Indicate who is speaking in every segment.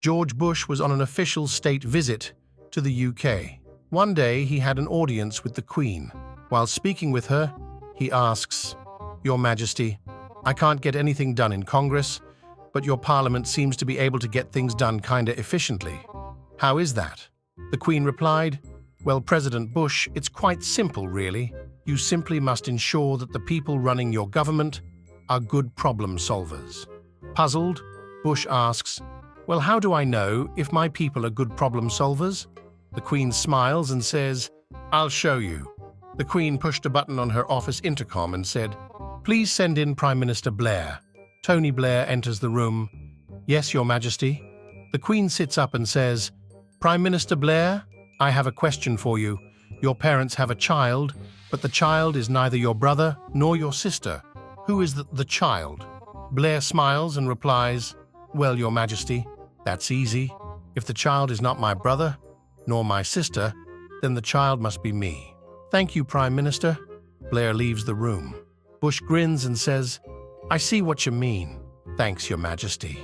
Speaker 1: George Bush was on an official state visit to the UK. One day, he had an audience with the Queen. While speaking with her, he asks, "Your Majesty, I can't get anything done in Congress, but your Parliament seems to be able to get things done kinda efficiently. How is that?" The Queen replied, "Well, President Bush, it's quite simple, really. You simply must ensure that the people running your government are good problem solvers." Puzzled, Bush asks, "Well, how do I know if my people are good problem solvers?" The Queen smiles and says, "I'll show you." The Queen pushed a button on her office intercom and said, "Please send in Prime Minister Blair." Tony Blair enters the room. "Yes, Your Majesty." The Queen sits up and says, "Prime Minister Blair, I have a question for you. Your parents have a child, but the child is neither your brother nor your sister. Who is the child?" Blair smiles and replies, "Well, Your Majesty, that's easy. If the child is not my brother nor my sister, then the child must be me." "Thank you, Prime Minister." Blair leaves the room. Bush grins and says, "I see what you mean. Thanks, Your Majesty."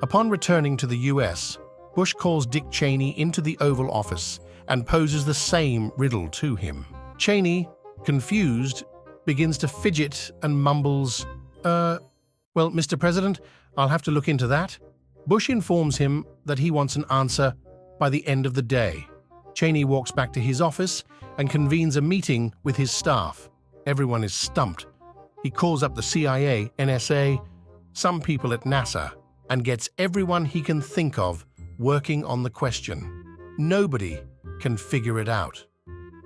Speaker 1: Upon returning to the US, Bush calls Dick Cheney into the Oval Office and poses the same riddle to him. Cheney, confused, begins to fidget and mumbles, "Well, Mr. President, I'll have to look into that." Bush informs him that he wants an answer by the end of the day. Cheney walks back to his office and convenes a meeting with his staff. Everyone is stumped. He calls up the CIA, NSA, some people at NASA, and gets everyone he can think of working on the question. Nobody can figure it out.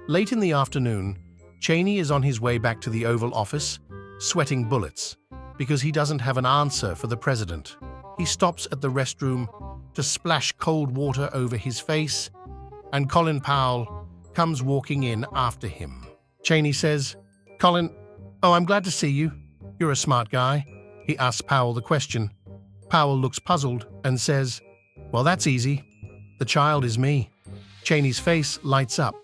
Speaker 1: Late in the afternoon, Cheney is on his way back to the Oval Office, sweating bullets, because he doesn't have an answer for the president. He stops at the restroom to splash cold water over his face, and Colin Powell comes walking in after him. Cheney says, "Colin, I'm glad to see you. You're a smart guy." He asks Powell the question. Powell looks puzzled and says, "Well, that's easy. The child is me." Cheney's face lights up.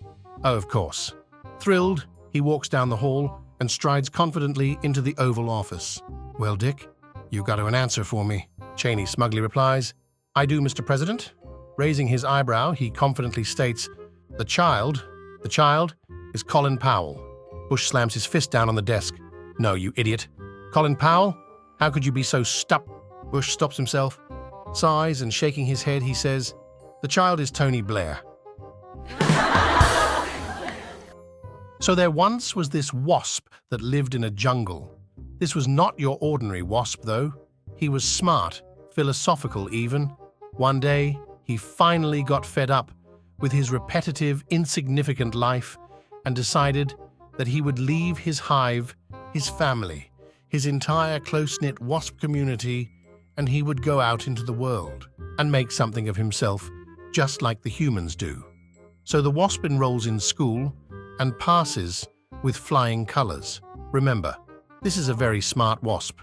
Speaker 1: "Oh, of course." Thrilled, he walks down the hall and strides confidently into the Oval Office. "Well, Dick, you got an answer for me." Cheney smugly replies, "I do, Mr. President." Raising his eyebrow, he confidently states, The child is Colin Powell." Bush slams his fist down on the desk. "No, you idiot. Colin Powell? How could you be so Bush stops himself, sighs, and shaking his head, he says, "The child is Tony Blair." So there once was this wasp that lived in a jungle. This was not your ordinary wasp, though. He was smart, philosophical even. One day, he finally got fed up with his repetitive, insignificant life and decided that he would leave his hive, his family, his entire close-knit wasp community, and he would go out into the world and make something of himself, just like the humans do. So the wasp enrolls in school and passes with flying colors. Remember, this is a very smart wasp.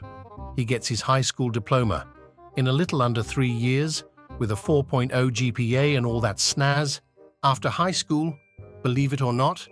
Speaker 1: He gets his high school diploma in a little under 3 years with a 4.0 GPA and all that snazz. After high school, believe it or not,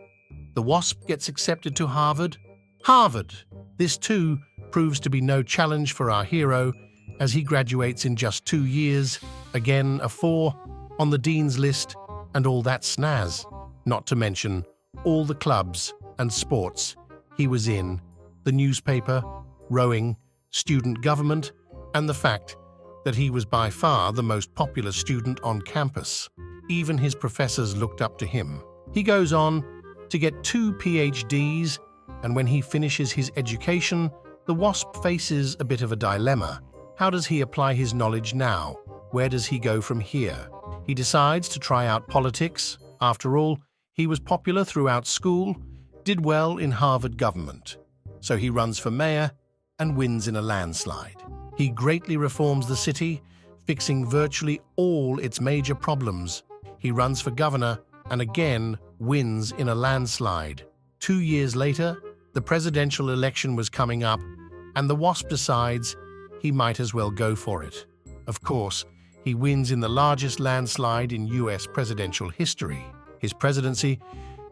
Speaker 1: the wasp gets accepted to Harvard. Harvard! This too proves to be no challenge for our hero as he graduates in just 2 years, again a 4 on the dean's list and all that snazz, not to mention all the clubs and sports he was in, the newspaper, rowing, student government, and the fact that he was by far the most popular student on campus. Even his professors looked up to him. He goes on to get 2 PhDs, and when he finishes his education, the wasp faces a bit of a dilemma. How does he apply his knowledge now? Where does he go from here? He decides to try out politics. After all, he was popular throughout school, did well in Harvard government. So he runs for mayor and wins in a landslide. He greatly reforms the city, fixing virtually all its major problems. He runs for governor and again wins in a landslide. 2 years later, the presidential election was coming up, and the wasp decides he might as well go for it. Of course, he wins in the largest landslide in US presidential history. His presidency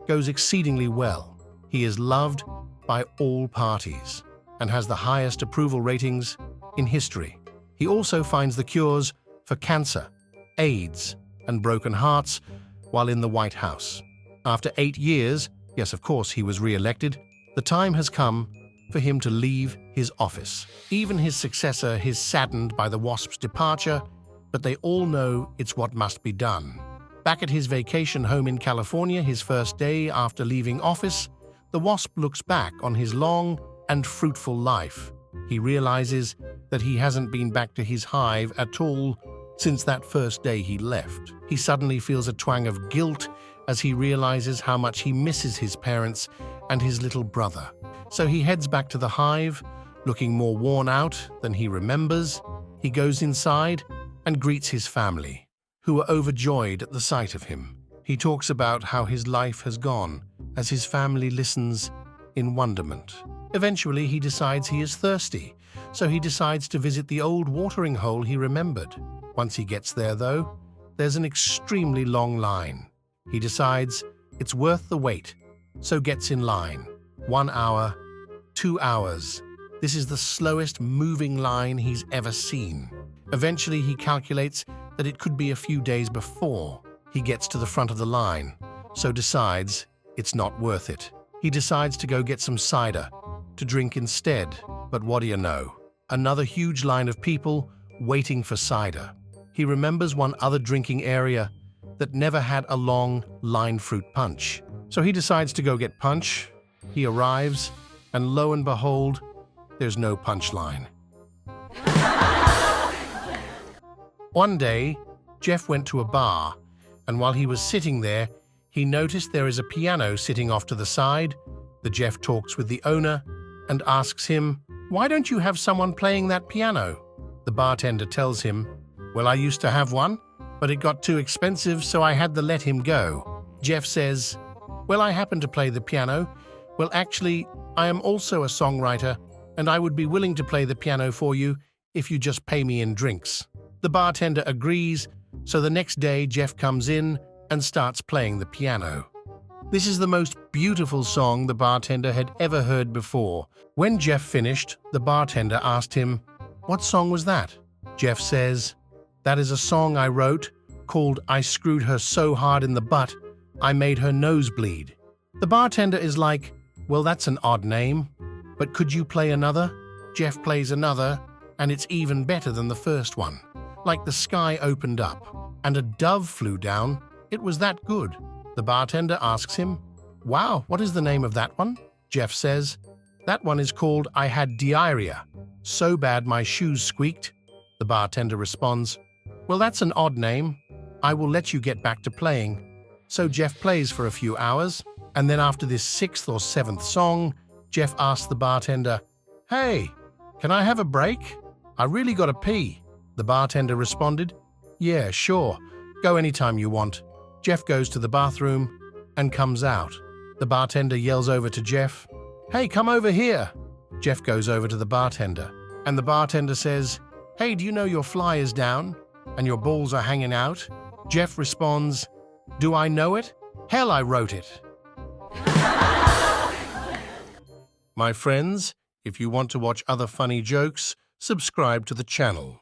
Speaker 1: goes exceedingly well. He is loved by all parties and has the highest approval ratings in history. He also finds the cures for cancer, AIDS and broken hearts while in the White House. After 8 years, yes, of course, he was re-elected, the time has come for him to leave his office. Even his successor is saddened by the WASP's departure, but they all know it's what must be done. Back at his vacation home in California, his first day after leaving office, the WASP looks back on his long and fruitful life. He realizes that he hasn't been back to his hive at all since that first day he left. He suddenly feels a twang of guilt as he realizes how much he misses his parents and his little brother. So he heads back to the hive, looking more worn out than he remembers. He goes inside and greets his family, who are overjoyed at the sight of him. He talks about how his life has gone as his family listens in wonderment. Eventually, he decides he is thirsty, so he decides to visit the old watering hole he remembered. Once he gets there, though, there's an extremely long line. He decides it's worth the wait, so gets in line. 1 hour, 2 hours. This is the slowest moving line he's ever seen. Eventually, he calculates that it could be a few days before he gets to the front of the line, so decides it's not worth it. He decides to go get some cider to drink instead, but what do you know? Another huge line of people waiting for cider. He remembers one other drinking area that never had a long line fruit punch. So he decides to go get punch. He arrives, and lo and behold, there's no punch line. One day, Jeff went to a bar, and while he was sitting there, he noticed there is a piano sitting off to the side. Jeff talks with the owner and asks him, "Why don't you have someone playing that piano?" The bartender tells him, "Well, I used to have one, but it got too expensive, so I had to let him go." Jeff says, "Well, I happen to play the piano. Well, actually, I am also a songwriter, and I would be willing to play the piano for you if you just pay me in drinks." The bartender agrees, so the next day Jeff comes in and starts playing the piano. This is the most beautiful song the bartender had ever heard before. When Jeff finished, the bartender asked him, "What song was that?" Jeff says, "That is a song I wrote called I Screwed Her So Hard in the Butt, I Made Her Nose Bleed." The bartender is like, "Well, that's an odd name, but could you play another?" Jeff plays another, and it's even better than the first one. Like the sky opened up, and a dove flew down. It was that good. The bartender asks him, "Wow, what is the name of that one?" Jeff says, "That one is called I Had Diarrhea. So bad my shoes squeaked." The bartender responds, "Well, that's an odd name. I will let you get back to playing." So Jeff plays for a few hours, and then after this 6th or 7th song, Jeff asks the bartender, "Hey, can I have a break? I really gotta pee." The bartender responded, "Yeah, sure. Go anytime you want." Jeff goes to the bathroom and comes out. The bartender yells over to Jeff, "Hey, come over here." Jeff goes over to the bartender, and the bartender says, "Hey, do you know your fly is down and your balls are hanging out?" Jeff responds, "Do I know it? Hell, I wrote it." My friends, if you want to watch other funny jokes, subscribe to the channel.